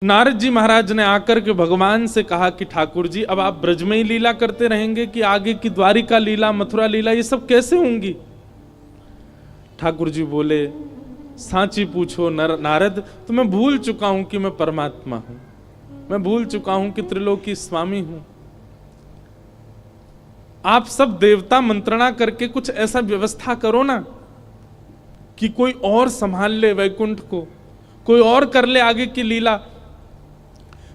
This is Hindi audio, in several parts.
नारद जी महाराज ने आकर के भगवान से कहा कि ठाकुर जी अब आप ब्रज में ही लीला करते रहेंगे कि आगे की द्वारिका लीला, मथुरा लीला, ये सब कैसे होंगी? ठाकुर जी बोले, सांची पूछो नारद, तो मैं भूल चुका हूं कि मैं परमात्मा हूं, मैं भूल चुका हूं कि त्रिलोकी स्वामी हूं। आप सब देवता मंत्रणा करके कुछ ऐसा व्यवस्था करो ना कि कोई और संभाल ले वैकुंठ को, कोई और कर ले आगे की लीला।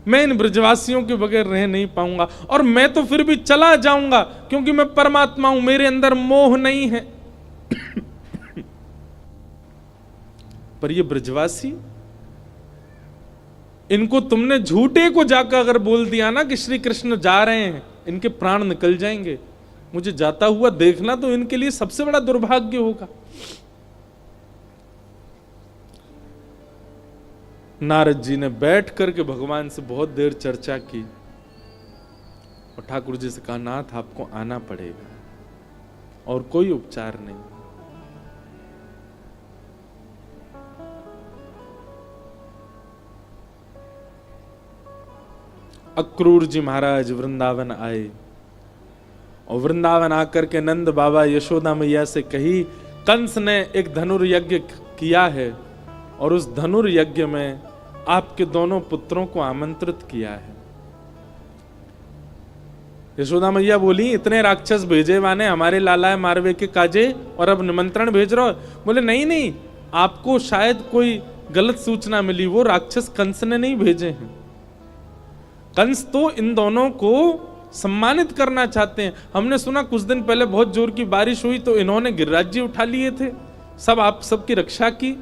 मैं इन ब्रजवासियों के बगैर रह नहीं पाऊंगा, और मैं तो फिर भी चला जाऊंगा क्योंकि मैं परमात्मा हूं, मेरे अंदर मोह नहीं है। पर ये ब्रजवासी, इनको तुमने झूठे को जाकर अगर बोल दिया ना कि श्री कृष्ण जा रहे हैं, इनके प्राण निकल जाएंगे। मुझे जाता हुआ देखना तो इनके लिए सबसे बड़ा दुर्भाग्य होगा। नारद जी ने बैठ करके भगवान से बहुत देर चर्चा की और ठाकुर जी से कहा, नाथ आपको आना पड़ेगा और कोई उपचार नहीं। अक्रूर जी महाराज वृंदावन आए और वृंदावन आकर के नंद बाबा यशोदा मैया से कही, कंस ने एक धनुर्यज्ञ किया है और उस धनुर्यज्ञ में आपके दोनों पुत्रों को आमंत्रित किया है। यशोदा मैया बोली, इतने राक्षस भेजे वाने हमारे लाला मारवे के काजे और अब निमंत्रण भेज रहे हो? बोले नहीं नहीं, आपको शायद कोई गलत सूचना मिली, वो राक्षस कंस ने नहीं भेजे हैं। कंस तो इन दोनों को सम्मानित करना चाहते हैं। हमने सुना कुछ दिन पहले बहुत जोर की बारिश हुई तो इन्होंने गिरिराज उठा लिए थे, सब आप सबकी रक्षा की।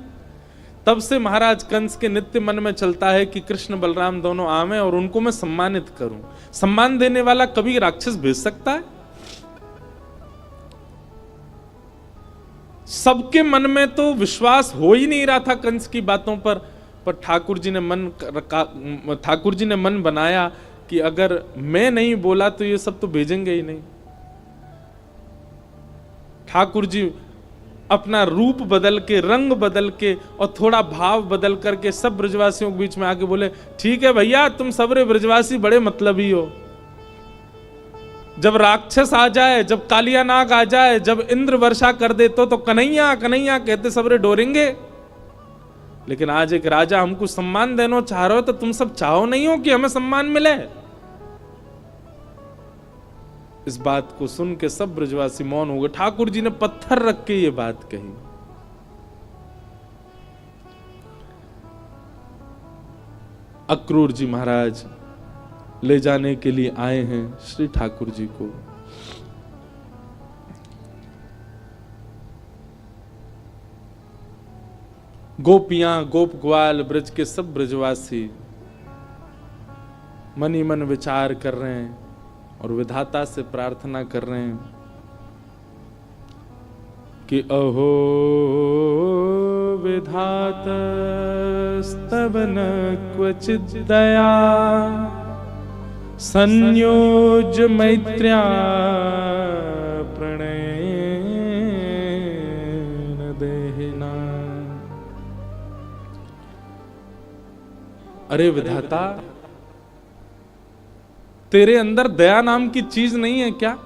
तब से महाराज कंस के नित्य मन में चलता है कि कृष्ण बलराम दोनों आवे और उनको मैं सम्मानित करूं। सम्मान देने वाला कभी राक्षस भेज सकता है? सबके मन में तो विश्वास हो ही नहीं रहा था कंस की बातों पर ठाकुर जी ने मन बनाया कि अगर मैं नहीं बोला तो ये सब तो भेजेंगे ही नहीं। ठाकुर जी अपना रूप बदल के, रंग बदल के और थोड़ा भाव बदल करके सब ब्रजवासियों के बीच में आके बोले, ठीक है भैया, तुम सबरे ब्रजवासी बड़े मतलबी हो। जब राक्षस आ जाए, जब कालिया नाग आ जाए, जब इंद्र वर्षा कर दे तो कन्हैया कन्हैया कहते सबरे डोरेंगे। लेकिन आज एक राजा हमको सम्मान देना चाह रहे हो तो तुम सब चाहो नहीं हो कि हमें सम्मान मिले? इस बात को सुन के सब ब्रजवासी मौन हो गए। ठाकुर जी ने पत्थर रख के ये बात कही। अक्रूर जी महाराज ले जाने के लिए आए हैं श्री ठाकुर जी को। गोपियां, गोप ग्वाल, ब्रज के सब ब्रजवासी मन ही मन विचार कर रहे हैं और विधाता से प्रार्थना कर रहे हैं कि अहो विधातस्तवन क्वचित् दया संयोज मैत्र्या प्रणयेन देहिना। अरे विधाता, तेरे अंदर दया नाम की चीज नहीं है क्या?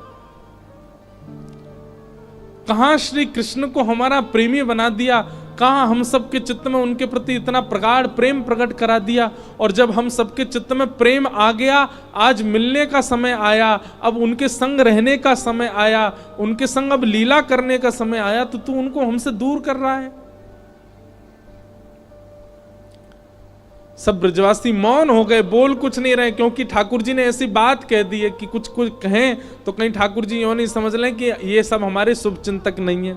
कहां श्री कृष्ण को हमारा प्रेमी बना दिया, कहां हम सबके चित्त में उनके प्रति इतना प्रगाढ़ प्रेम प्रकट करा दिया। और जब हम सबके चित्त में प्रेम आ गया, आज मिलने का समय आया, अब उनके संग रहने का समय आया, उनके संग अब लीला करने का समय आया, तो तू उनको हमसे दूर कर रहा है। सब ब्रजवासी मौन हो गए, बोल कुछ नहीं रहे, क्योंकि ठाकुर जी ने ऐसी बात कह दी है कि कुछ कुछ कहें तो कहीं ठाकुर जी यूं नहीं समझ लें कि ये सब हमारे शुभ चिंतक नहीं है।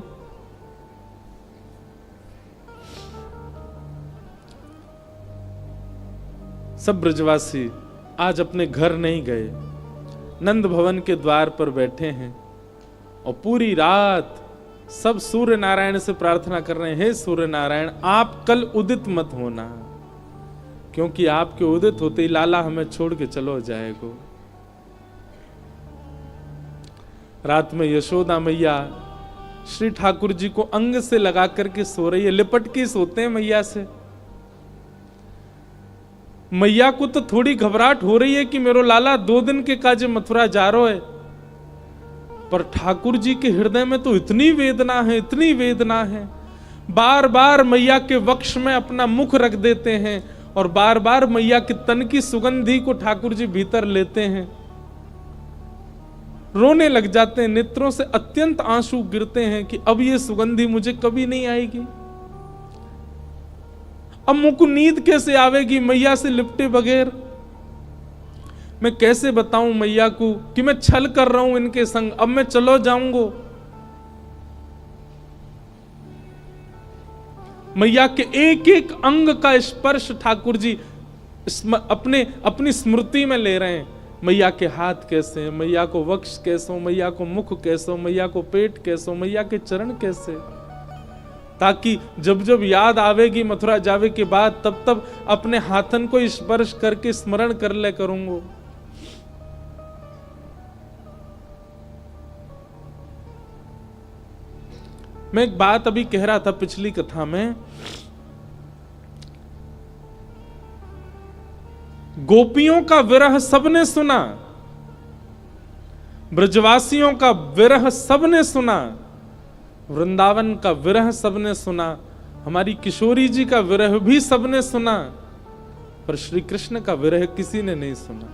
सब ब्रजवासी आज अपने घर नहीं गए, नंद भवन के द्वार पर बैठे हैं और पूरी रात सब सूर्य नारायण से प्रार्थना कर रहे हैं, हे सूर्य नारायण, आप कल उदित मत होना, क्योंकि आपके उदित होते ही लाला हमें छोड़ के चलो जाएगा। रात में यशोदा मैया श्री ठाकुर जी को अंग से लगा करके सो रही है, लिपट के सोते हैं मैया से। मैया को तो थोड़ी घबराहट हो रही है कि मेरो लाला 2 दिन के काजे मथुरा जा रहा है, पर ठाकुर जी के हृदय में तो इतनी वेदना है, इतनी वेदना है। बार बार मैया के वक्ष में अपना मुख रख देते हैं और बार बार मैया के तन की सुगंधी को ठाकुर जी भीतर लेते हैं, रोने लग जाते हैं, नेत्रों से अत्यंत आंसू गिरते हैं कि अब ये सुगंधी मुझे कभी नहीं आएगी, अब मुझको नींद कैसे आवेगी मैया से लिपटे बगैर। मैं कैसे बताऊं मैया को कि मैं छल कर रहा हूं इनके संग, अब मैं चलो जाऊंगा। मैया के एक एक अंग का स्पर्श ठाकुर जी अपनी स्मृति में ले रहे हैं। मैया के हाथ कैसे हैं, मैया को वक्ष कैसे हो, मैया को मुख कैसे हो, मैया को पेट कैसे हो, मैया के चरण कैसे, ताकि जब जब याद आवेगी मथुरा जावे के बाद तब तब अपने हाथन को स्पर्श करके स्मरण कर ले करूंगा। मैं एक बात अभी कह रहा था पिछली कथा में, गोपियों का विरह सबने सुना, ब्रजवासियों का विरह सबने सुना, वृंदावन का विरह सबने सुना, हमारी किशोरी जी का विरह भी सबने सुना, पर श्री कृष्ण का विरह किसी ने नहीं सुना।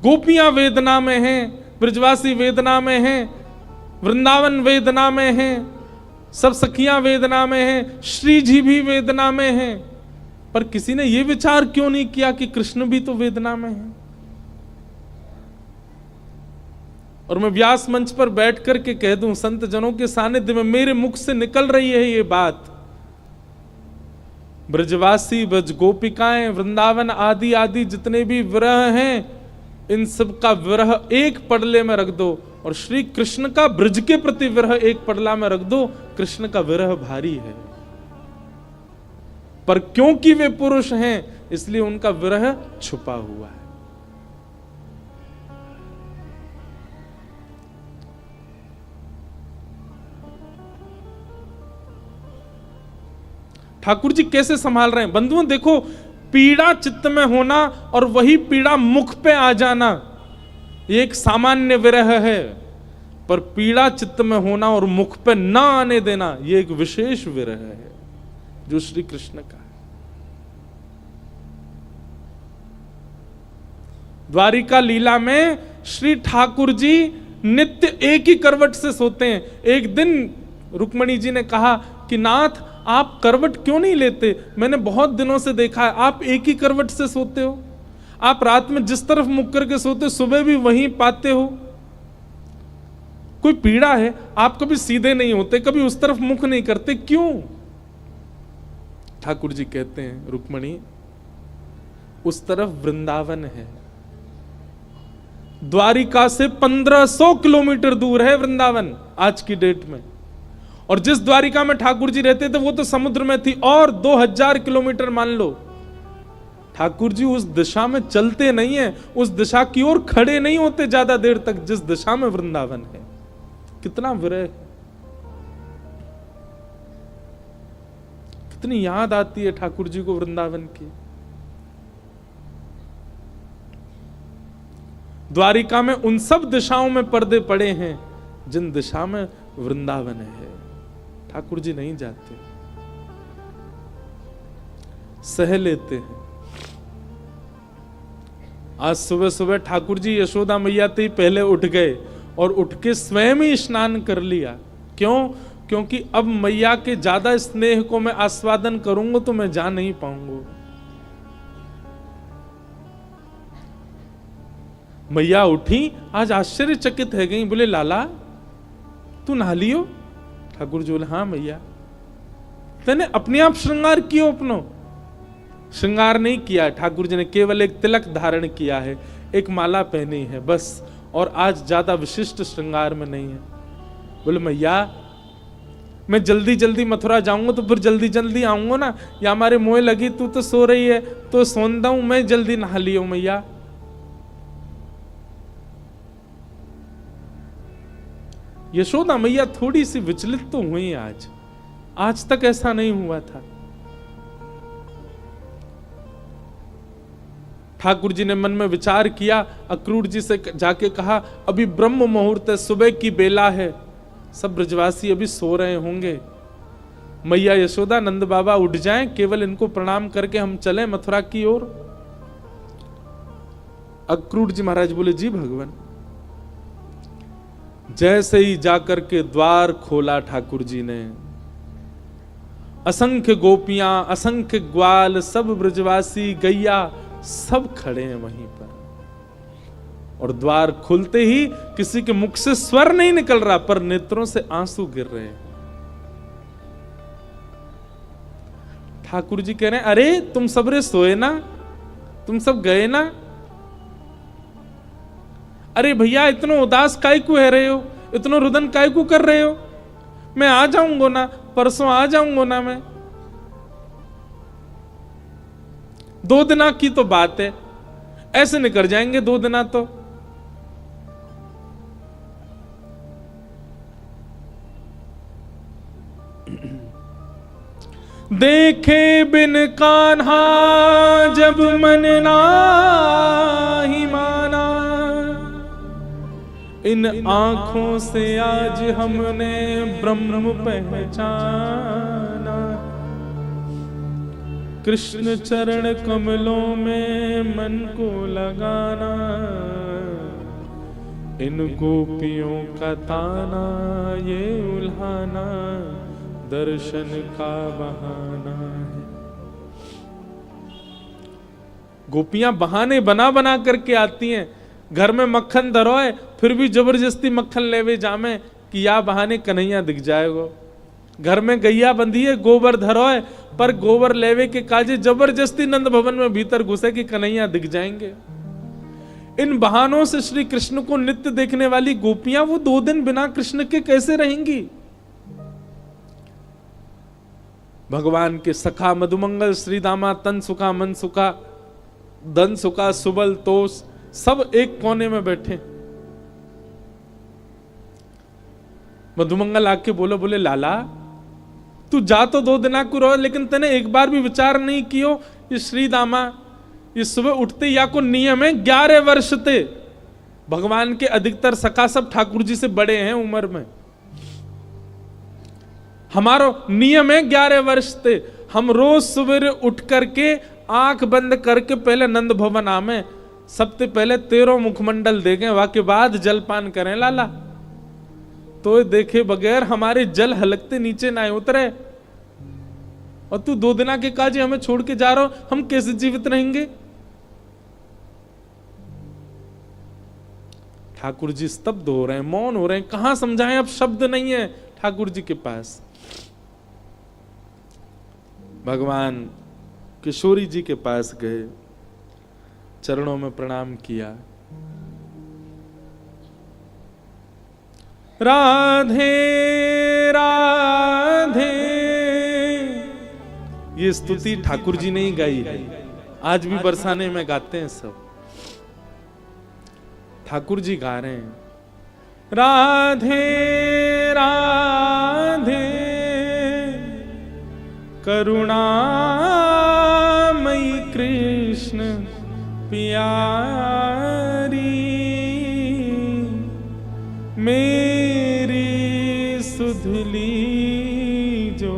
गोपियां वेदना में हैं, ब्रजवासी वेदना में हैं, वृंदावन वेदना में हैं, सब सखियां वेदना में हैं, श्री जी भी वेदना में हैं, पर किसी ने यह विचार क्यों नहीं किया कि कृष्ण भी तो वेदना में है। और मैं व्यास मंच पर बैठ करके कह दूं, संत जनों के सानिध्य में मेरे मुख से निकल रही है ये बात, ब्रजवासी, ब्रज गोपिकाएं, वृंदावन आदि आदि जितने भी विरह हैं, इन सब का विरह एक पडले में रख दो और श्री कृष्ण का ब्रज के प्रति विरह एक पडला में रख दो, कृष्ण का विरह भारी है। पर क्योंकि वे पुरुष हैं इसलिए उनका विरह छुपा हुआ है। ठाकुर जी कैसे संभाल रहे हैं बंधुओं, देखो पीड़ा चित्त में होना और वही पीड़ा मुख पे आ जाना ये एक सामान्य विरह है, पर पीड़ा चित्त में होना और मुख पे ना आने देना ये एक विशेष विरह है जो श्री कृष्ण का है। द्वारिका लीला में श्री ठाकुर जी नित्य एक ही करवट से सोते हैं। एक दिन रुक्मणी जी ने कहा कि नाथ आप करवट क्यों नहीं लेते, मैंने बहुत दिनों से देखा है आप एक ही करवट से सोते हो, आप रात में जिस तरफ मुख करके सोते सुबह भी वहीं पाते हो, कोई पीड़ा है, आप कभी सीधे नहीं होते, कभी उस तरफ मुख नहीं करते, क्यों? ठाकुर जी कहते हैं रुक्मणी उस तरफ वृंदावन है, द्वारिका से 1500 किलोमीटर दूर है वृंदावन आज की डेट में, और जिस द्वारिका में ठाकुर जी रहते थे वो तो समुद्र में थी और 2000 किलोमीटर मान लो। ठाकुर जी उस दिशा में चलते नहीं है, उस दिशा की ओर खड़े नहीं होते ज्यादा देर तक जिस दिशा में वृंदावन है। कितना विरह, कितनी याद आती है ठाकुर जी को वृंदावन की। द्वारिका में उन सब दिशाओं में पर्दे पड़े हैं जिन दिशा में वृंदावन है, ठाकुर जी नहीं जाते, सह लेते हैं। आज सुबह सुबह ठाकुर जी यशोदा मैया से पहले उठ गए और उठ के स्वयं ही स्नान कर लिया। क्यों? क्योंकि अब मैया के ज्यादा स्नेह को मैं आस्वादन करूंगा तो मैं जा नहीं पाऊंगा। मैया उठी, आज आश्चर्यचकित है गई, बोले लाला तू नहा लियो? ठाकुर जी बोले हाँ मैया। तेने अपने आप श्रृंगार कियो? अपनो श्रृंगार नहीं किया, ठाकुर जी ने केवल एक तिलक धारण किया है, एक माला पहनी है बस, और आज ज्यादा विशिष्ट श्रृंगार में नहीं है। बोले मैया मैं जल्दी जल्दी मथुरा जाऊंगा तो फिर जल्दी जल्दी आऊंगा ना, या हमारे मोह लगी, तू तो सो रही है तो सोंदा हूं मैं, जल्दी नहा लियो मैया। यशोदा मैया थोड़ी सी विचलित तो हुई आज तक ऐसा नहीं हुआ था। ठाकुर जी ने मन में विचार किया, अक्रूर जी से जाके कहा, अभी ब्रह्म मुहूर्त है, सुबह की बेला है, सब ब्रजवासी अभी सो रहे होंगे, मैया यशोदा नंद बाबा उठ जाएं, केवल इनको प्रणाम करके हम चलें मथुरा की ओर। अक्रूर जी महाराज बोले, जी भगवान। जैसे ही जाकर के द्वार खोला ठाकुर जी ने, असंख्य गोपियां, असंख्य ग्वाल, सब ब्रजवासी, गैया, सब खड़े हैं वहीं पर। और द्वार खुलते ही किसी के मुख से स्वर नहीं निकल रहा, पर नेत्रों से आंसू गिर रहे हैं। ठाकुर जी कह रहे हैं, अरे तुम सबरे सोए ना, तुम सब गए ना? अरे भैया इतना उदास काय को है रहे हो, इतना रुदन काय को कर रहे हो? मैं आ जाऊंगा ना, परसों आ जाऊंगा ना मैं। 2 दिना की तो बात है, ऐसे निकल जाएंगे 2 दिना तो। देखे बिन कान्हा जब मन नाही माना, इन आंखों से आज हमने ब्रह्म पहचाना। कृष्ण चरण कमलों में मन को लगाना, इन गोपियों का ताना ये उल्हाना, दर्शन का बहाना है। गोपियां बहाने बना बना करके आती हैं। घर में मक्खन धरोए फिर भी जबरदस्ती मक्खन लेवे जामे कि या बहाने कन्हैया दिख जाएगो। घर में गैया बंधी है, गोबर धरोए, पर गोबर लेवे के काजे जबरदस्ती नंद भवन में भीतर घुसे कि कन्हैया दिख जाएंगे। इन बहानों से श्री कृष्ण को नित्य देखने वाली गोपियां वो 2 दिन बिना कृष्ण के कैसे रहेंगी? भगवान के सखा मधुमंगल, श्री दामा, तन सुखा, मन सुखा, धन सुखा, सुबल, तोष, सब एक कोने में बैठे। मधुमंगल आके बोले लाला तू जा तो 2 दिना को रहो, लेकिन तने एक बार भी विचार नहीं कियो ये श्री दामा ये सुबह उठते या को नियम है 11 वर्ष थे। भगवान के अधिकतर सखा सब ठाकुर जी से बड़े हैं उम्र में। हमारो नियम है 11 वर्ष थे। हम रोज सवेरे उठ करके आंख बंद करके पहले नंद भवन आमे, सबसे पहले 13 मुखमंडल देखें, वाके बाद जलपान करें लाला। तो देखे बगैर हमारे जल हलकते नीचे ना उतरे। और तू 2 दिना के काजे हमें छोड़ के जा रहा हो, हम कैसे जीवित रहेंगे? ठाकुर जी स्तब्ध हो रहे हैं, मौन हो रहे हैं। कहां समझाएं, अब शब्द नहीं है ठाकुर जी के पास। भगवान किशोरी जी के पास गए, चरणों में प्रणाम किया। राधे राधे, ये स्तुति ठाकुर जी ने ही गाई है, आज भी बरसाने में गाते हैं सब। ठाकुर जी गा रहे हैं, राधे राधे करुणामयी कृष्ण प्यारी, मेरी सुधली जो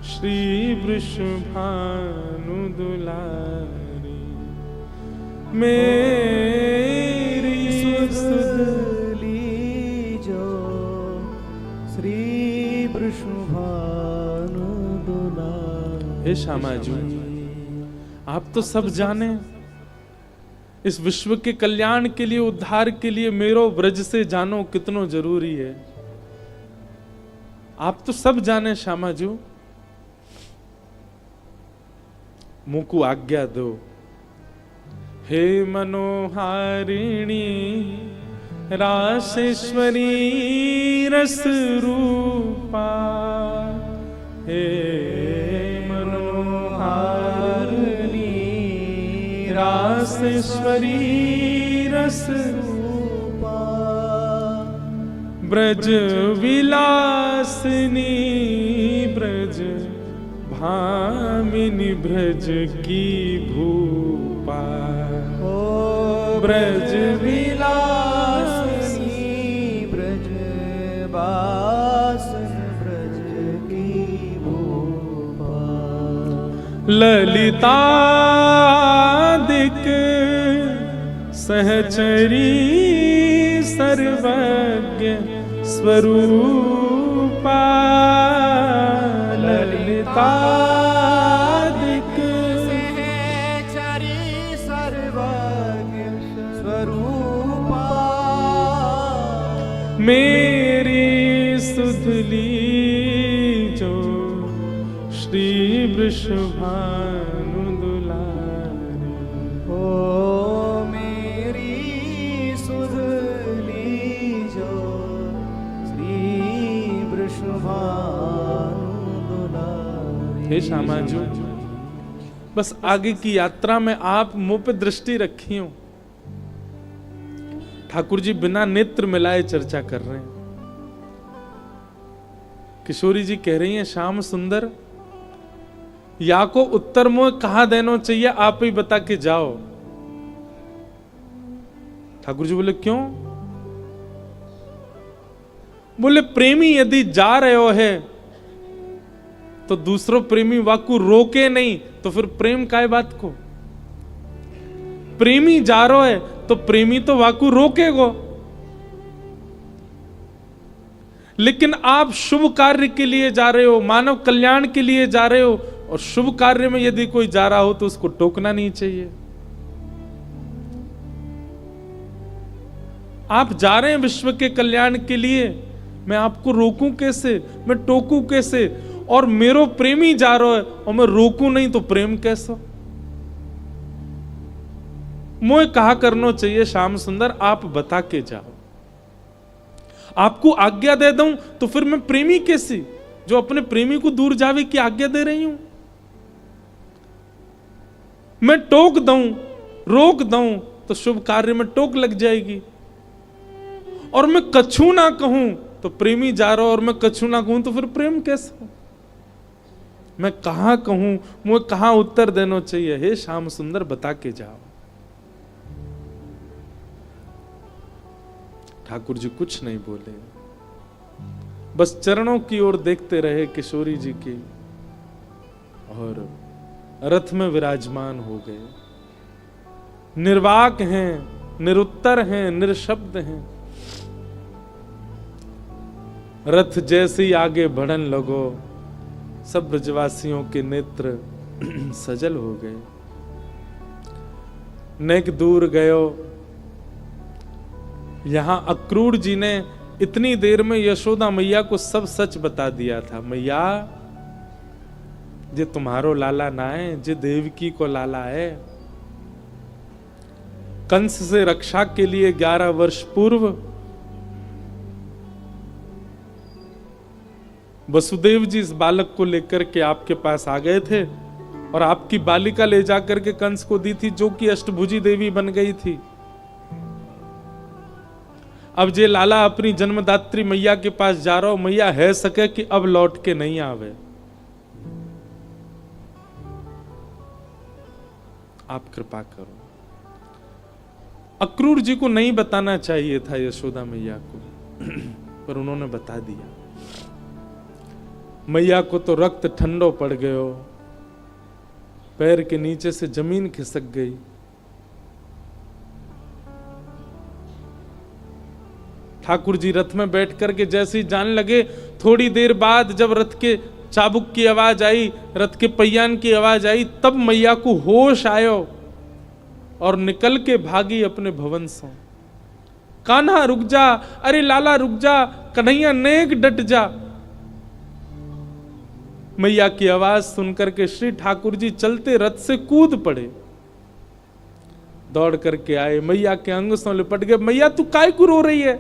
श्री वृषभानु दुलारी, मेरी सुधली जो श्री वृषभानु दुलारी। हे श्यामा जी, आप तो सब जाने, इस विश्व के कल्याण के लिए, उद्धार के लिए मेरो ब्रज से जानो कितनो जरूरी है। आप तो सब जाने श्यामा जी, मुझ को आज्ञा दो। हे मनोहारिणी रासेश्वरी रस रूपा, हे रासेश्वरी रस रूपा, ब्रज विलासिनी ब्रज भामिनी ब्रज की भूपा, ओ ब्रज विलासिनी ब्रज बासन ब्रज की भूपा, ललितादिक सहचरी सर्वज्ञ स्वरूपा, ललितादिक सहचरी सर्वज्ञ स्वरूपा, मेरी सुधली जो श्री वृषभानु दुलारी, ओ मेरी सुधली जो श्री वृषभानु दुलारी। हे श्यामाजू, बस आगे की यात्रा में आप मुंह पे दृष्टि रखी हो। ठाकुर जी बिना नेत्र मिलाए चर्चा कर रहे हैं। किशोरी जी कह रही हैं, श्याम सुंदर या को उत्तर मुंह कहां देना चाहिए, आप ही बता के जाओ। ठाकुर जी बोले क्यों? बोले प्रेमी यदि जा रहे हो है तो दूसरों प्रेमी वाकु रोके नहीं, तो फिर प्रेम काय बात को? प्रेमी जा रहा है तो प्रेमी तो वाकु रोकेगो, लेकिन आप शुभ कार्य के लिए जा रहे हो, मानव कल्याण के लिए जा रहे हो, और शुभ कार्य में यदि कोई जा रहा हो तो उसको टोकना नहीं चाहिए। आप जा रहे हैं विश्व के कल्याण के लिए, मैं आपको रोकूं कैसे, मैं टोकूं कैसे? और मेरो प्रेमी जा रहा है और मैं रोकूं नहीं तो प्रेम कैसा? मुझे कहा करना चाहिए श्याम सुंदर, आप बता के जाओ। आपको आज्ञा दे दूं तो फिर मैं प्रेमी कैसी, जो अपने प्रेमी को दूर जावे की आज्ञा दे रही हूं? मैं टोक दूं, रोक दूं तो शुभ कार्य में टोक लग जाएगी। और मैं कछु ना कहूं तो प्रेमी जा रहा और मैं कछु ना कहूं तो फिर प्रेम कैसा? मैं कहां कहूं, मुझे कहां उत्तर देना चाहिए? हे श्याम सुंदर बता के जाओ। ठाकुर जी कुछ नहीं बोले, बस चरणों की ओर देखते रहे किशोरी जी की, और रथ में विराजमान हो गए। निर्वाक हैं, निरुत्तर हैं, निरशब्द हैं। रथ जैसे ही आगे बढ़न लगो, सब ब्रजवासियों के नेत्र सजल हो गए। नेक दूर गयो। यहां अक्रूर जी ने इतनी देर में यशोदा मैया को सब सच बता दिया था। मैया, जे तुम्हारो लाला ना है, जे देवकी को लाला है। कंस से रक्षा के लिए 11 वर्ष पूर्व वसुदेव जी इस बालक को लेकर के आपके पास आ गए थे, और आपकी बालिका ले जाकर के कंस को दी थी, जो कि अष्टभुजी देवी बन गई थी। अब जे लाला अपनी जन्मदात्री मैया के पास जा रहा हो, मैया है सके कि अब लौट के नहीं आवे। आप कृपा करो। अक्रूर जी को नहीं बताना चाहिए था यशोदा मैया को, पर उन्होंने बता दिया। मैया को तो रक्त ठंडो पड़ गयो, पैर के नीचे से जमीन खिसक गई। ठाकुर जी रथ में बैठ करके जैसे ही जाने लगे, थोड़ी देर बाद जब रथ के चाबुक की आवाज आई, रथ के पहियान की आवाज आई, तब मैया को होश आयो और निकल के भागी अपने भवन से। कान्हा रुक जा, अरे लाला रुक जा, कन्हैया नेक डट जा। मैया की आवाज सुनकर के श्री ठाकुर जी चलते रथ से कूद पड़े, दौड़ करके आए, मैया के अंग से लिपट गए। मैया तू काय को रो रही है?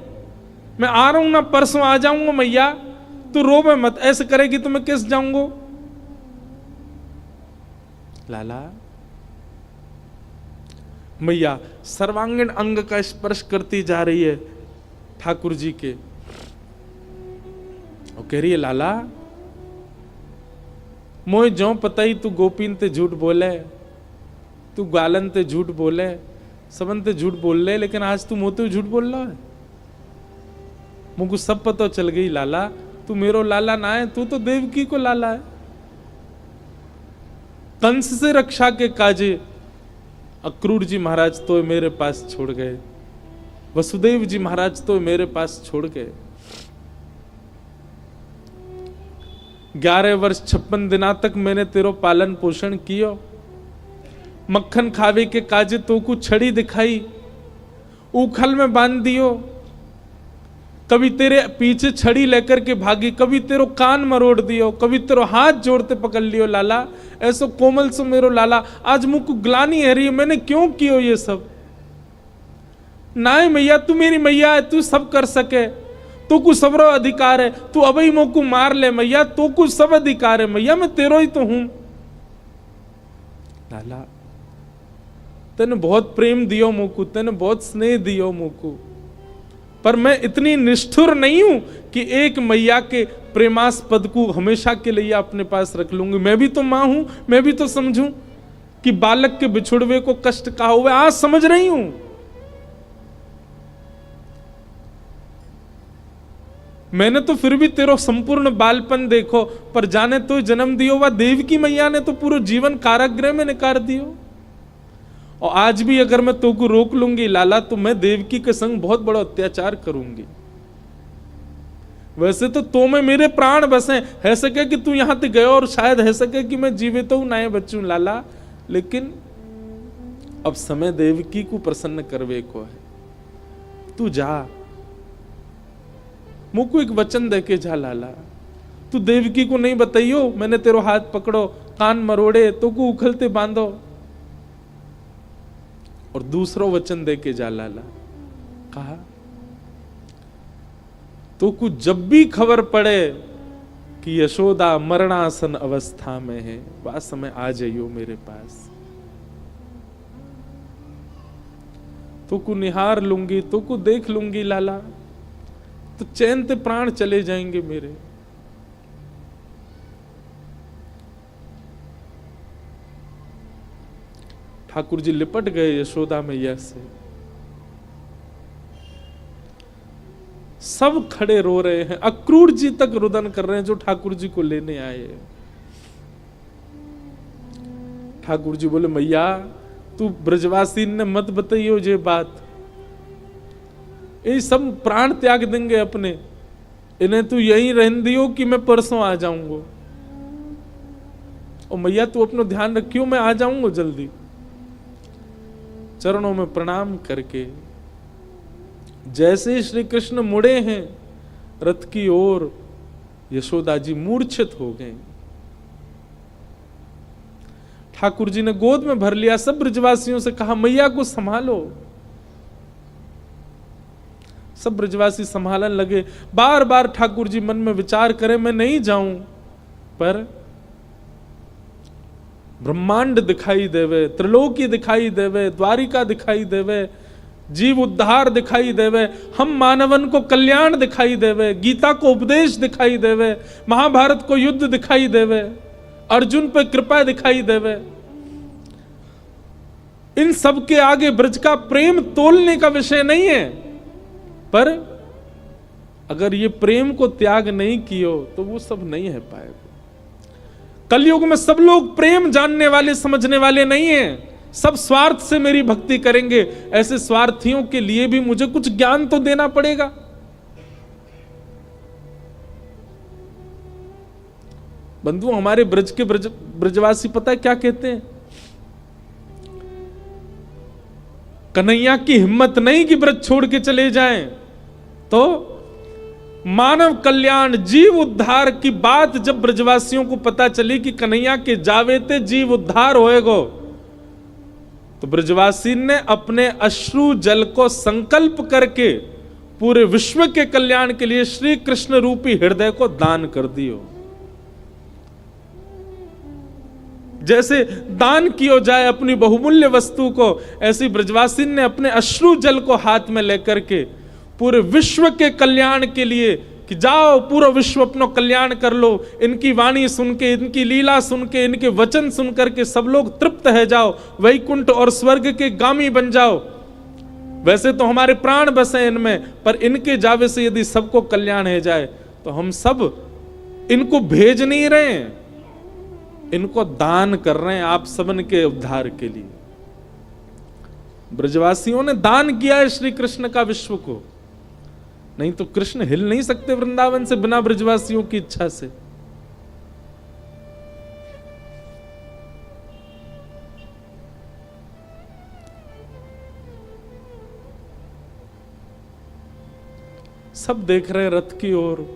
मैं आ रहा हूं ना, परसों आ जाऊंगा। मैया तू रोवे मत, ऐसे करेगी तो मैं किस जाऊंगा? लाला, मैया सर्वांगीण अंग का स्पर्श करती जा रही है ठाकुर जी के, और कह रही है लाला मोय जो पता ही तू गोपीन ते झूठ बोले, तू गालन ते झूठ बोले, सबन ते झूठ बोल ले, लेकिन आज तू मोते झूठ बोल रहा है। मुझको सब पता चल गई लाला, तू मेरो लाला ना है, तू तो देवकी को लाला है। कंस से रक्षा के काजे अक्रूर जी महाराज तो मेरे पास छोड़ गए, वसुदेव जी महाराज तो मेरे पास छोड़ गए। 11 वर्ष 56 दिना तक मैंने तेरो पालन पोषण कियो, मक्खन खावे के काजे तो को छड़ी दिखाई, उखल में बांध दियो, कभी तेरे पीछे छड़ी लेकर के भागी, कभी तेरो कान मरोड़ दियो, कभी तेरो हाथ जोड़ते पकड़ लियो लाला, ऐसो कोमल सो मेरो लाला। आज मुझको ग्लानी है रही, मैंने क्यों कियो ये सब? नाय मैया, तू मेरी मैया है, तू सब कर सके, तो कुछ सबरो अधिकार है, तू अबई मोको मार ले मैया, तो कुछ सब अधिकार है मैया, मैं तेरो ही तो हूं। लाला तेने बहुत प्रेम दियो मोको, तेने बहुत स्नेह दियो मोको, पर मैं इतनी निष्ठुर नहीं हूं कि एक मैया के प्रेमास्पद को हमेशा के लिए अपने पास रख लूंगी। मैं भी तो मां हूं, मैं भी तो समझूं कि बालक के बिछुड़वे को कष्ट कहा हुआ, आज समझ रही हूं। मैंने तो फिर भी तेरो संपूर्ण बालपन देखो, पर जाने तो जन्म दियो वह देवकी मैया ने तो पूरा जीवन कारागृह में निकाल दियो। और आज भी अगर मैं तो को रोक लूंगी लाला, तो मैं देवकी के संग बहुत बड़ा अत्याचार करूंगी। वैसे तो में मेरे प्राण बसे, है सके कि तू यहां तक गयो और शायद है सके कि मैं जीवित हूं नए बच्चू लाला, लेकिन अब समय देवकी को प्रसन्न करवे को है। तू जा, मुझको एक वचन देके जा लाला, तू देवकी को नहीं बताइयो मैंने तेरो हाथ पकड़ो, कान मरोड़े, तो को उखलते बांधो, और दूसरो वचन देके जा लाला। कहा तो कुछ जब भी खबर पड़े कि यशोदा मरणासन अवस्था में है, वह समय आ जाइयो मेरे पास, तो को निहार लूंगी, तो को देख लूंगी लाला, तो चैन ते प्राण चले जाएंगे मेरे। ठाकुर जी लिपट गए यशोदा मैया से, सब खड़े रो रहे हैं, अक्रूर जी तक रुदन कर रहे हैं जो ठाकुर जी को लेने आए। ठाकुर जी बोले मैया तू ब्रजवासी ने मत बताइयो ये बात, ये सब प्राण त्याग देंगे अपने, इन्हें तू यहीं रहने दियो कि मैं परसों आ जाऊंगा। और मैया तू अपना ध्यान रखियो, मैं आ जाऊंगा जल्दी। चरणों में प्रणाम करके जैसे श्री कृष्ण मुड़े हैं रथ की ओर, यशोदा जी मूर्छित हो गए। ठाकुर जी ने गोद में भर लिया, सब ब्रजवासियों से कहा मैया को संभालो। सब ब्रजवासी संभालने लगे। बार बार ठाकुर जी मन में विचार करें मैं नहीं जाऊं, पर ब्रह्मांड दिखाई देवे, त्रिलोकी दिखाई देवे, द्वारिका दिखाई देवे, जीव उद्धार दिखाई देवे, हम मानवन को कल्याण दिखाई देवे, गीता को उपदेश दिखाई देवे, महाभारत को युद्ध दिखाई देवे, अर्जुन पर कृपा दिखाई देवे। इन सब के आगे ब्रज का प्रेम तोलने का विषय नहीं है, पर अगर ये प्रेम को त्याग नहीं कियो तो वो सब नहीं है पाएगा। कलयुग में सब लोग प्रेम जानने वाले समझने वाले नहीं हैं, सब स्वार्थ से मेरी भक्ति करेंगे। ऐसे स्वार्थियों के लिए भी मुझे कुछ ज्ञान तो देना पड़ेगा। बंधु हमारे ब्रज के ब्रजवासी पता है क्या कहते हैं? कन्हैया की हिम्मत नहीं कि ब्रज छोड़ के चले जाएं, तो मानव कल्याण जीव उद्धार की बात जब ब्रजवासियों को पता चली कि कन्हैया के जावे ते जीव उद्धार होएगो, तो ब्रजवासी ने अपने अश्रु जल को संकल्प करके पूरे विश्व के कल्याण के लिए श्री कृष्ण रूपी हृदय को दान कर दियो। जैसे दान किया जाए अपनी बहुमूल्य वस्तु को, ऐसी ब्रजवासी ने अपने अश्रु जल को हाथ में लेकर के पूरे विश्व के कल्याण के लिए कि जाओ पूरा विश्व अपना कल्याण कर लो, इनकी वाणी सुन के, इनकी लीला सुन के, इनके वचन सुन करके सब लोग तृप्त है जाओ, वैकुंठ और स्वर्ग के गामी बन जाओ। वैसे तो हमारे प्राण बसे इनमें, पर इनके जावे से यदि सबको कल्याण है जाए तो हम सब इनको भेज नहीं रहे हैं, इनको दान कर रहे हैं आप सबन के उद्धार के लिए। ब्रजवासियों ने दान किया है श्री कृष्ण का विश्व को, नहीं तो कृष्ण हिल नहीं सकते वृंदावन से बिना ब्रजवासियों की इच्छा से। सब देख रहे हैं रथ की ओर।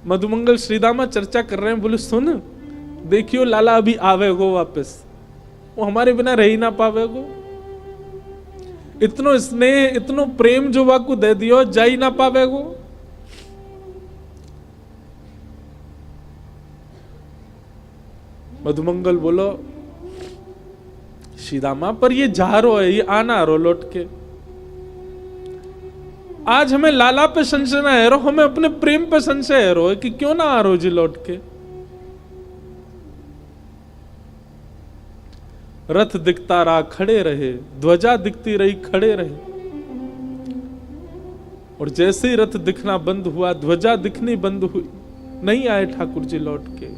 मधुमंगल श्रीदामा चर्चा कर रहे हैं, बोले सुन देखियो लाला अभी आवेगो वापस, वो हमारे बिना रह ही ना पावेगो। इतनो स्नेह इतनो प्रेम जो वाकू दे दियो, जा ही ना पावेगो। मधुमंगल बोलो श्रीदामा पर ये जा रो है, ये आना रो लौट के। आज हमें लाला पे संशय ना है रो, हमें अपने प्रेम पे संशय है रो कि क्यों ना आ रो जी लौट के। रथ दिखता रहा खड़े रहे, ध्वजा दिखती रही खड़े रहे, और जैसे ही रथ दिखना बंद हुआ, ध्वजा दिखनी बंद हुई, नहीं आए ठाकुर जी लौट के।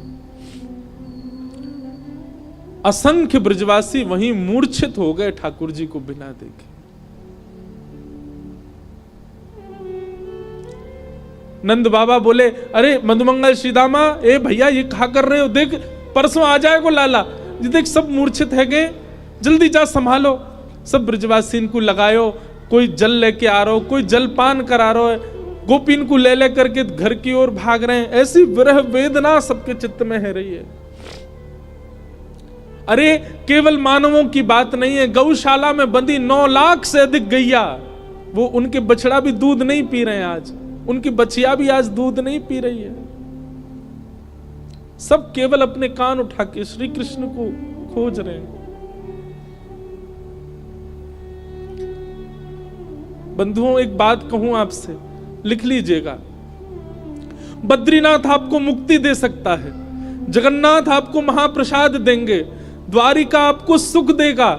असंख्य ब्रजवासी वहीं मूर्छित हो गए ठाकुर जी को बिना देखे। नंद बाबा बोले अरे मधुमंगल श्रीदामा, ए भैया ये कहा कर रहे हो, देख परसों आ जाएगा लाला, ये देख सब मूर्छित है गए, जल्दी जा संभालो। सब ब्रजवासी इनको लगायो, कोई जल लेके आ रहा हो, कोई जलपान करा रहा है, गोपीन को ले करके घर की ओर भाग रहे हैं। ऐसी विरह वेदना सबके चित्त में है रही है। अरे केवल मानवों की बात नहीं है, गौशाला में बंदी 9 लाख से अधिक गैया, वो उनके बछड़ा भी दूध नहीं पी रहे हैं आज, उनकी बछिया भी आज दूध नहीं पी रही है। सब केवल अपने कान उठा के श्री कृष्ण को खोज रहे हैं। बंधुओं एक बात कहूं आपसे, लिख लीजिएगा, बद्रीनाथ आपको मुक्ति दे सकता है, जगन्नाथ आपको महाप्रसाद देंगे, द्वारिका आपको सुख देगा,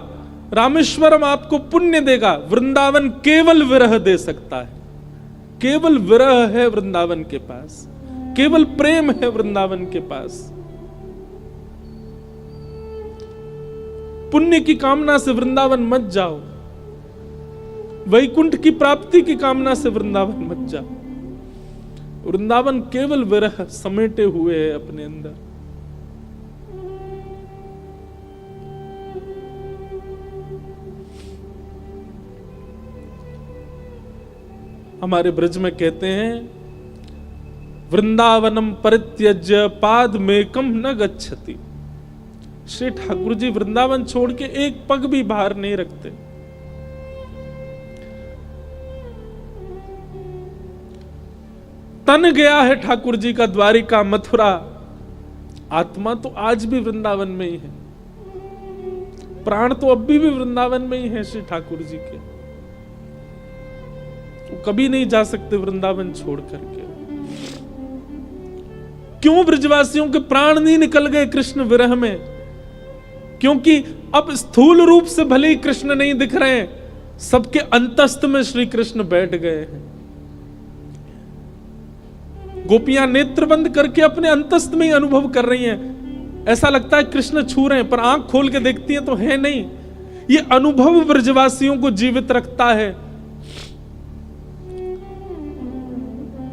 रामेश्वरम आपको पुण्य देगा, वृंदावन केवल विरह दे सकता है। केवल विरह है वृंदावन के पास, केवल प्रेम है वृंदावन के पास। पुण्य की कामना से वृंदावन मत जाओ, वैकुंठ की प्राप्ति की कामना से वृंदावन मत जाओ। वृंदावन केवल विरह समेटे हुए है अपने अंदर। हमारे ब्रज में कहते हैं, वृंदावनम परित्यज्य पादमेकम न गच्छति। श्री ठाकुर जी वृंदावन छोड़ के एक पग भी बाहर नहीं रखते। तन गया है ठाकुर जी का द्वारिका मथुरा, आत्मा तो आज भी वृंदावन में ही है, प्राण तो अभी भी वृंदावन में ही है श्री ठाकुर जी के। वो कभी नहीं जा सकते वृंदावन छोड़ करके। क्यों ब्रजवासियों के प्राण नहीं निकल गए कृष्ण विरह में? क्योंकि अब स्थूल रूप से भले ही कृष्ण नहीं दिख रहे हैं, सबके अंतस्थ में श्री कृष्ण बैठ गए हैं। गोपियां नेत्र बंद करके अपने अंतस्थ में ही अनुभव कर रही हैं। ऐसा लगता है कृष्ण छू रहे हैं, पर आंख खोल के देखती हैं तो है नहीं। ये अनुभव ब्रजवासियों को जीवित रखता है।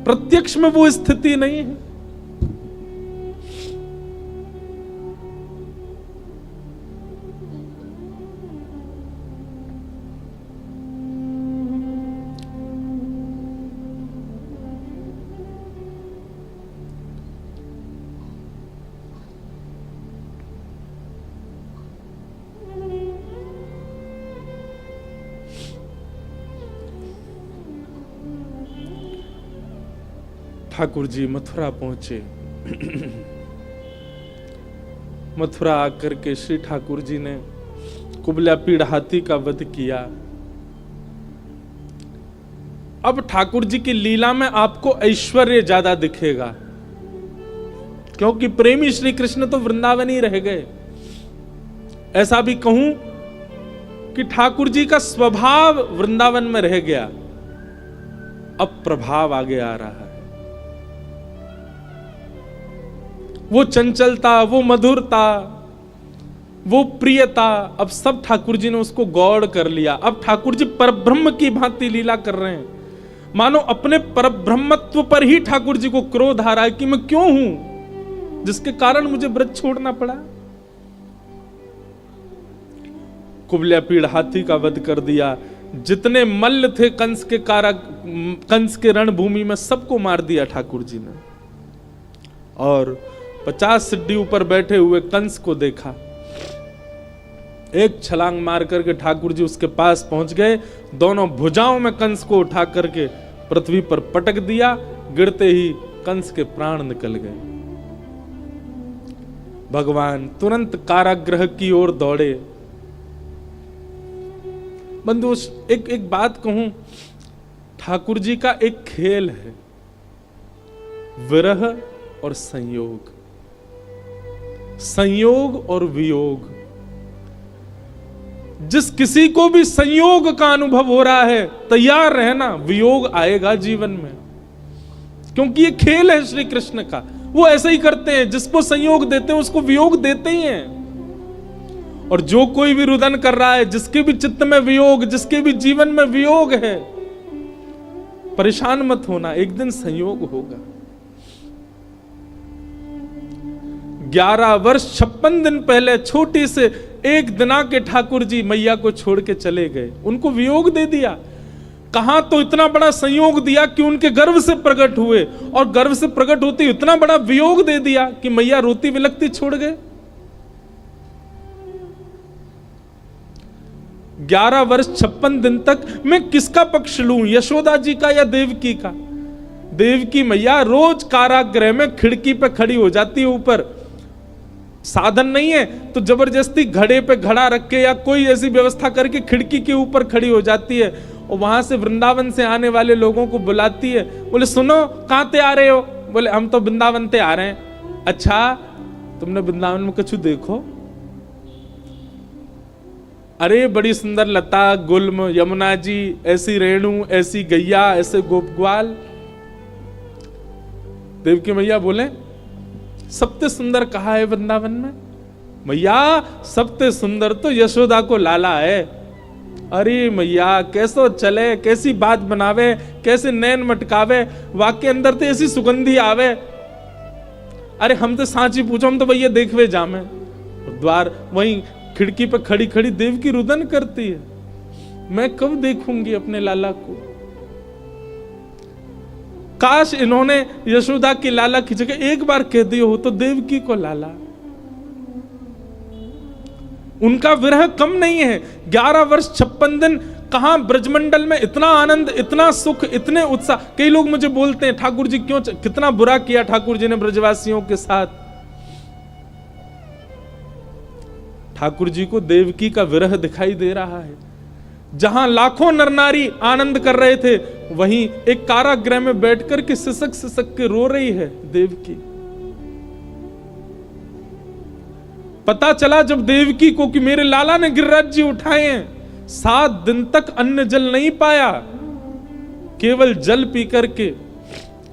प्रत्यक्ष में वो स्थिति नहीं है। ठाकुर जी मथुरा पहुंचे। मथुरा आकर के श्री ठाकुर जी ने कुबला पीड़ हाथी का वध किया। अब ठाकुर जी की लीला में आपको ऐश्वर्य ज्यादा दिखेगा, क्योंकि प्रेमी श्री कृष्ण तो वृंदावन ही रह गए। ऐसा भी कहूं कि ठाकुर जी का स्वभाव वृंदावन में रह गया, अब प्रभाव आगे आ रहा है। वो चंचलता, वो मधुरता, वो प्रियता, अब सब ठाकुर जी ने उसको गौड़ कर लिया। अब ठाकुर जी परब्रह्म की भांति लीला कर रहे हैं, मानो अपने परब्रह्मत्व पर ही ठाकुर जी को क्रोध आ रहा है कि मैं क्यों हूं जिसके कारण मुझे ब्रज छोड़ना पड़ा। कुबल्या पीड़ हाथी का वध कर दिया, जितने मल्ल थे कंस के कंस के रणभूमि में सबको मार दिया ठाकुर जी ने। और 50 सिड्डी ऊपर बैठे हुए कंस को देखा, एक छलांग मार करके ठाकुर जी उसके पास पहुंच गए, दोनों भुजाओं में कंस को उठा करके पृथ्वी पर पटक दिया, गिरते ही कंस के प्राण निकल गए। भगवान तुरंत कारागृह की ओर दौड़े। बंधु, एक बात कहूं, ठाकुर जी का एक खेल है, विरह और संयोग, संयोग और वियोग। जिस किसी को भी संयोग का अनुभव हो रहा है, तैयार रहना, वियोग आएगा जीवन में, क्योंकि ये खेल है श्री कृष्ण का। वो ऐसे ही करते हैं, जिसको संयोग देते हैं उसको वियोग देते ही हैं। और जो कोई भी रुदन कर रहा है, जिसके भी चित्त में वियोग, जिसके भी जीवन में वियोग है, परेशान मत होना, एक दिन संयोग होगा। 11 वर्ष 56 दिन पहले छोटी से एक दिना के ठाकुर जी मैया को छोड़ के चले गए, उनको वियोग दे दिया। कहां तो इतना बड़ा संयोग दिया कि उनके गर्भ से प्रकट हुए, और गर्भ से प्रकट होते इतना बड़ा वियोग दे दिया कि मैया रोती विलखती छोड़ गए। 11 वर्ष 56 दिन तक मैं किसका पक्ष लूं, यशोदा जी का या देवकी का? देवकी मैया रोज कारागृह में खिड़की पे खड़ी हो जाती है, ऊपर साधन नहीं है तो जबरदस्ती घड़े पे घड़ा रख के या कोई ऐसी व्यवस्था करके खिड़की के ऊपर खड़ी हो जाती है, और वहां से वृंदावन से आने वाले लोगों को बुलाती है। बोले सुनो, कहां ते आ रहे हो? बोले हम तो वृंदावन ते आ रहे हैं। अच्छा, तुमने वृंदावन में कुछ देखो? अरे बड़ी सुंदर लता गुल्म, यमुना जी, ऐसी रेणु, ऐसी गैया, ऐसे गोप ग्वाल। देवकी मैया बोले सबसे सुंदर कहा है वृंदावन में? मैया सबसे सुंदर तो यशोदा को लाला है। अरे मैया कैसो चले, कैसी बात बनावे, कैसे नैन मटकावे, वाक्य अंदर तो ऐसी सुगंधी आवे। अरे हम तो सांची पूछो, हम तो भैया देखवे जामे। द्वार वहीं खिड़की पे खड़ी खड़ी देवकी रुदन करती है, मैं कब देखूंगी अपने लाला को? काश इन्होंने यशोदा की लाला की जगह एक बार कह दिया हो तो देवकी को लाला। उनका विरह कम नहीं है। 11 वर्ष 56 दिन कहां ब्रजमंडल में इतना आनंद, इतना सुख, इतने उत्साह। कई लोग मुझे बोलते हैं ठाकुर जी क्यों, कितना बुरा किया ठाकुर जी ने ब्रजवासियों के साथ। ठाकुर जी को देवकी का विरह दिखाई दे रहा है। जहां लाखों नर नारी आनंद कर रहे थे, वहीं एक कारागृह में बैठकर के सिसक सिसक के रो रही है देवकी। पता चला जब देवकी को कि मेरे लाला ने गिरिराज जी उठाए हैं, 7 दिन तक अन्न जल नहीं पाया, केवल जल पी करके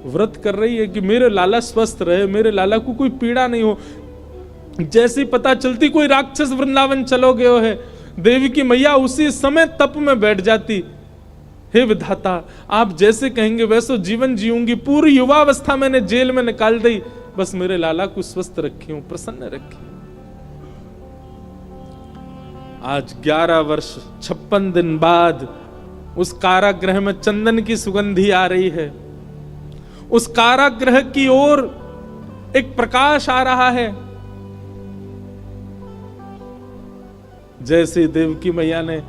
व्रत कर रही है कि मेरे लाला स्वस्थ रहे, मेरे लाला को कोई पीड़ा नहीं हो। जैसी पता चलती कोई राक्षस वृंदावन चलो गयो है, देवकी मैया उसी समय तप में बैठ जाती। हे विधाता, आप जैसे कहेंगे वैसे जीवन जीऊंगी, पूरी युवावस्था मैंने जेल में निकाल दी, बस मेरे लाला को स्वस्थ रखी हूं, प्रसन्न रखी। आज 11 वर्ष 56 दिन बाद उस कारागृह में चंदन की सुगंधी आ रही है। उस कारागृह की ओर एक प्रकाश आ रहा है। जैसे देवकी मैया ने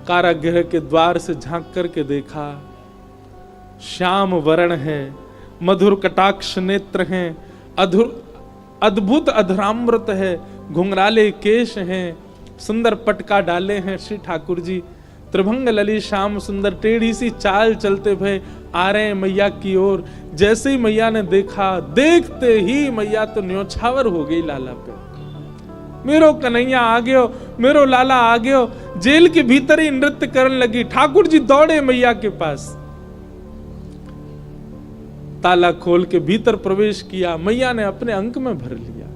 कारागृह के द्वार से झांक करके देखा, श्याम वर्ण है, मधुर कटाक्ष नेत्र हैं, अद्भुत अधरामृत है, घुंघराले केश हैं, सुंदर पटका डाले हैं श्री ठाकुर जी, त्रिभंग लली श्याम सुंदर, टेढ़ी सी चाल चलते भय आ रहे मैया की ओर। जैसे ही मैया ने देखा, देखते ही मैया तो न्योछावर हो गई लाला पे। मेरो कन्हैया आ गयो, मेरो लाला आ गयो। जेल के भीतर ही नृत्य करने लगी। ठाकुर जी दौड़े मैया के पास, ताला खोल के भीतर प्रवेश किया। मैया ने अपने अंक में भर लिया।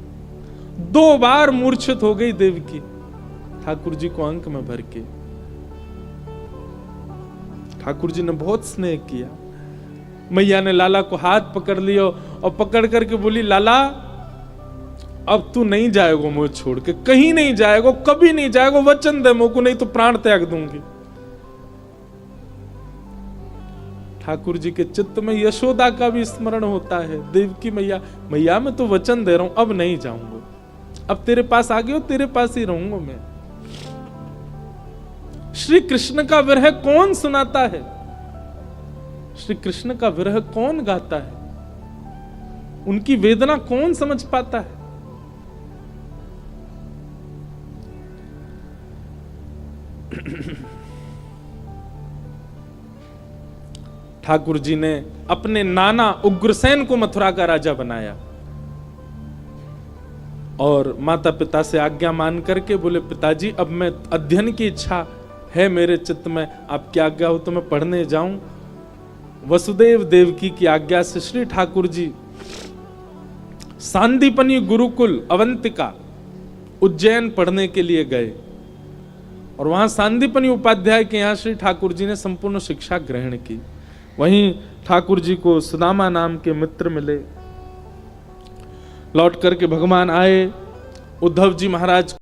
2 बार मूर्छित हो गई देवकी, ठाकुर जी को अंक में भर के। ठाकुर जी ने बहुत स्नेह किया। मैया ने लाला को हाथ पकड़ लियो और पकड़ करके बोली, लाला अब तू नहीं जाएगो मुझे छोड़ के, कहीं नहीं जाएगो, कभी नहीं जाएगो, वचन दे मुझको, नहीं तो प्राण त्याग दूंगी। ठाकुर जी के चित्त में यशोदा का भी स्मरण होता है। देवकी मैया, मैया मैं तो वचन दे रहा हूं, अब नहीं जाऊंगा, अब तेरे पास आ गया, तेरे पास ही रहूंगा मैं। श्री कृष्ण का विरह कौन सुनाता है? श्री कृष्ण का विरह कौन गाता है? उनकी वेदना कौन समझ पाता है? ठाकुर जी ने अपने नाना उग्रसेन को मथुरा का राजा बनाया और माता पिता से आज्ञा मान करके बोले, पिताजी अब मैं अध्ययन की इच्छा है मेरे चित्त में, आपकी आज्ञा हो तो मैं पढ़ने जाऊं। वसुदेव देवकी की आज्ञा से श्री ठाकुर जी सांदीपनी गुरुकुल अवंतिका उज्जैन पढ़ने के लिए गए और वहां सांदीपनी उपाध्याय के यहाँ श्री ठाकुर जी ने संपूर्ण शिक्षा ग्रहण की। वहीं ठाकुर जी को सुदामा नाम के मित्र मिले। लौट करके भगवान आए, उद्धव जी महाराज